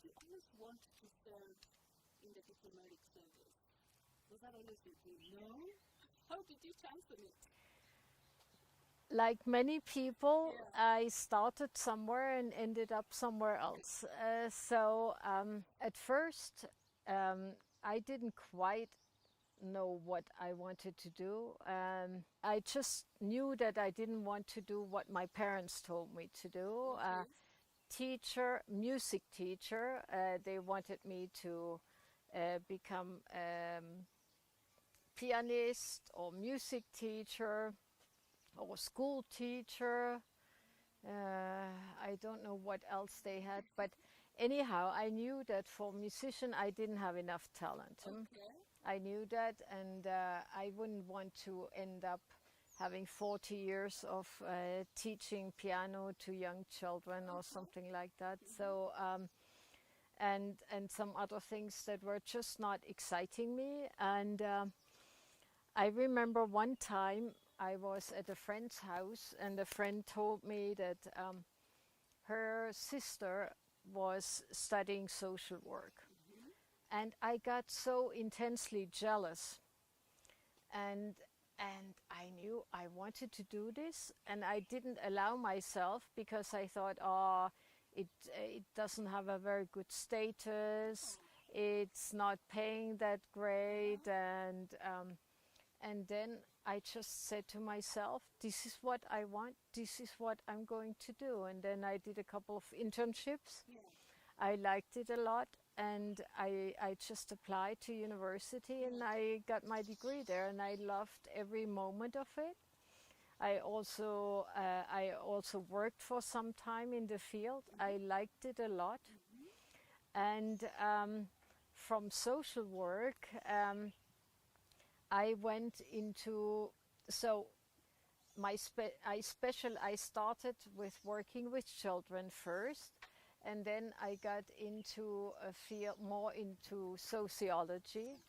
you always wanted to serve in the diplomatic service? Was that always your dream? No? How did you champion it? Like many people, Yeah. I started somewhere and ended up somewhere else. At first, I didn't quite know what I wanted to do. I just knew that I didn't want to do what my parents told me to do. Okay. Teacher, music teacher. They wanted me to become pianist or music teacher or school teacher. I don't know what else they had, but anyhow, I knew that for musician I didn't have enough talent. Okay. I knew that, and I wouldn't want to end up having 40 years of teaching piano to young children or something like that. So, and some other things that were just not exciting me. And I remember one time I was at a friend's house, and a friend told me that her sister was studying social work. And I got so intensely jealous, and I knew I wanted to do this, and I didn't allow myself because I thought, oh, it doesn't have a very good status, it's not paying that great, and then I just said to myself, this is what I want, this is what I'm going to do. And then I did a couple of internships. Yeah. I liked it a lot, and I just applied to university and I got my degree there, and I loved every moment of it. I also worked for some time in the field. I liked it a lot. And from social work, I went into, so I started with working with children first, and then I got into a field more into sociology,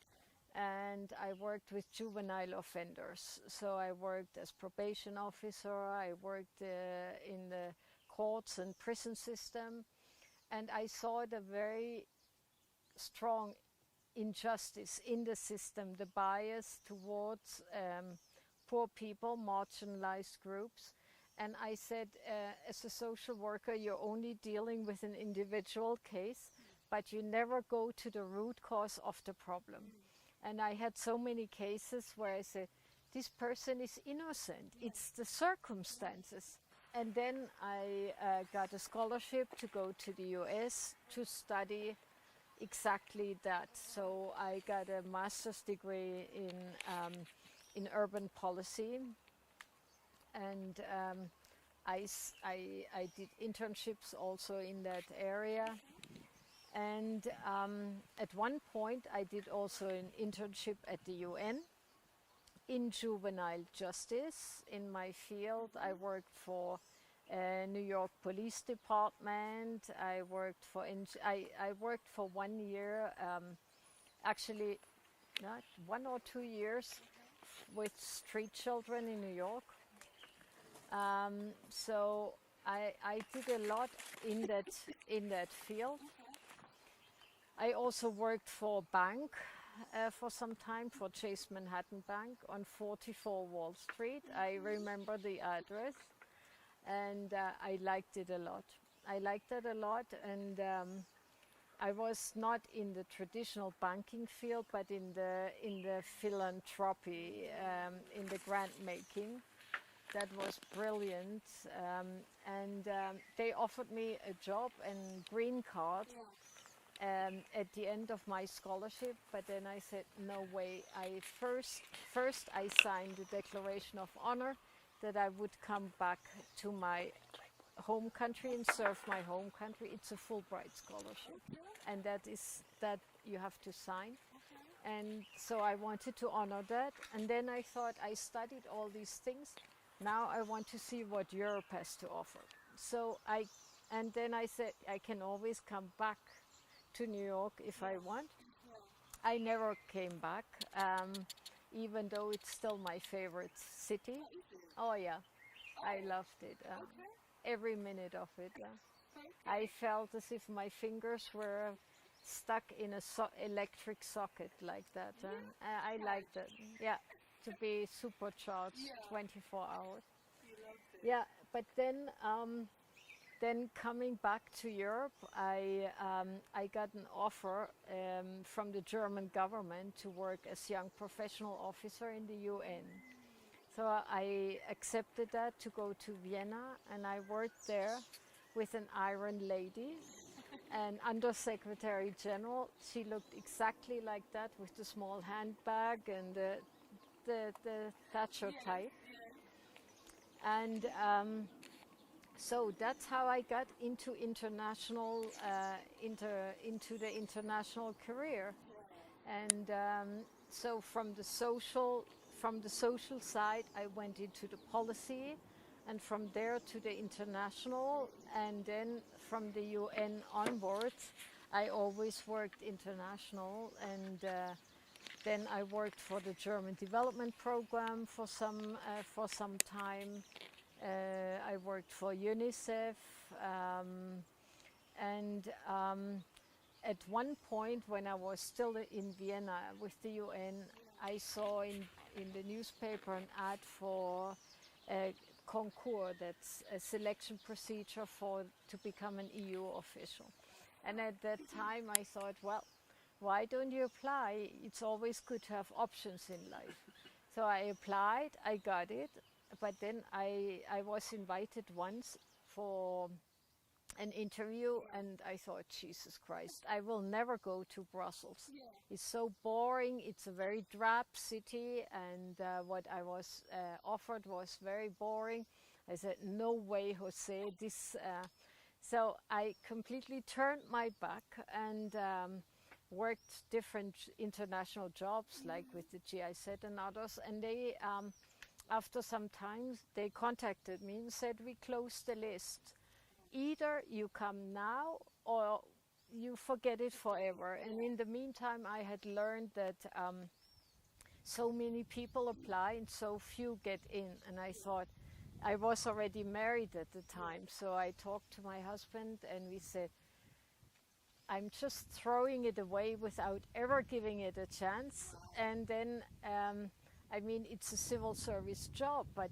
and I worked with juvenile offenders. So I worked as probation officer, I worked in the courts and prison system, and I saw the very strong injustice in the system, the bias towards poor people, marginalized groups. And I said, as a social worker, you're only dealing with an individual case, but you never go to the root cause of the problem. And I had so many cases where I said, this person is innocent, it's the circumstances. And then I got a scholarship to go to the US to study exactly that. So I got a master's degree in urban policy, and I did internships also in that area. And at one point, I did also an internship at the UN in juvenile justice. In my field, I worked for New York Police Department. I worked for 1 year, actually not 1 or 2 years, with street children in New York. So I did a lot in that field. I also worked for a bank for some time, for Chase Manhattan Bank on 44 Wall Street. I remember the address, and I liked it a lot. I liked it a lot, and I was not in the traditional banking field, but in the philanthropy, in the grant making. That was brilliant, and they offered me a job and green card at the end of my scholarship, but then I said, no way. First I signed the Declaration of Honor that I would come back to my home country and serve my home country. It's a Fulbright scholarship, and that you have to sign. And so I wanted to honor that, and then I thought, I studied all these things. Now I want to see what Europe has to offer. And then I said, I can always come back to New York if I want. I never came back, even though it's still my favorite city. Oh yeah, I loved it. Every minute of it. Yeah. I felt as if my fingers were stuck in a electric socket like that. I like that. Yeah, to be supercharged 24 hours. You loved it. Yeah, but then coming back to Europe, I got an offer from the German government to work as young professional officer in the UN. So I accepted that to go to Vienna, and I worked there with an Iron lady, an Undersecretary General. She looked exactly like that with the small handbag and the Thatcher type. And so that's how I got into international, into the international career. And so from the social side, I went into the policy, and from there to the international, and then from the UN onwards, I always worked international. And then I worked for the German development program for some time. I worked for UNICEF, and at one point when I was still in Vienna with the UN, I saw in the newspaper an ad for a concours, that's a selection procedure to become an EU official. And at that time I thought, well, why don't you apply? It's always good to have options in life. So I applied, I got it, but then I was invited once for an interview, and I thought, Jesus Christ, I will never go to Brussels. It's so boring, it's a very drab city, and what I was offered was very boring. I said, no way, Jose, this... So I completely turned my back and worked different international jobs, like with the GIZ and others, and they... after some time, they contacted me and said, we closed the list. Either you come now or you forget it forever. And in the meantime, I had learned that so many people apply and so few get in. And I thought, I was already married at the time, so I talked to my husband and we said, I'm just throwing it away without ever giving it a chance. And then I mean, it's a civil service job, but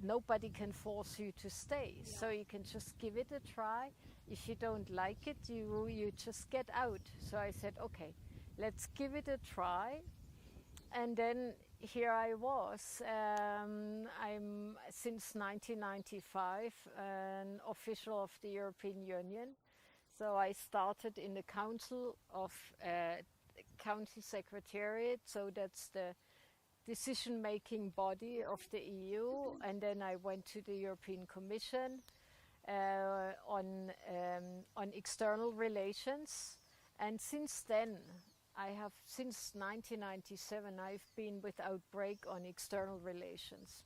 nobody can force you to stay. So you can just give it a try. If you don't like it, you just get out. So I said, okay, let's give it a try. And then here I was. I'm, since 1995, an official of the European Union. So I started in the Council Secretariat, so that's the decision-making body of the EU, and then I went to the European Commission on external relations, and since then, since 1997, I've been without break on external relations.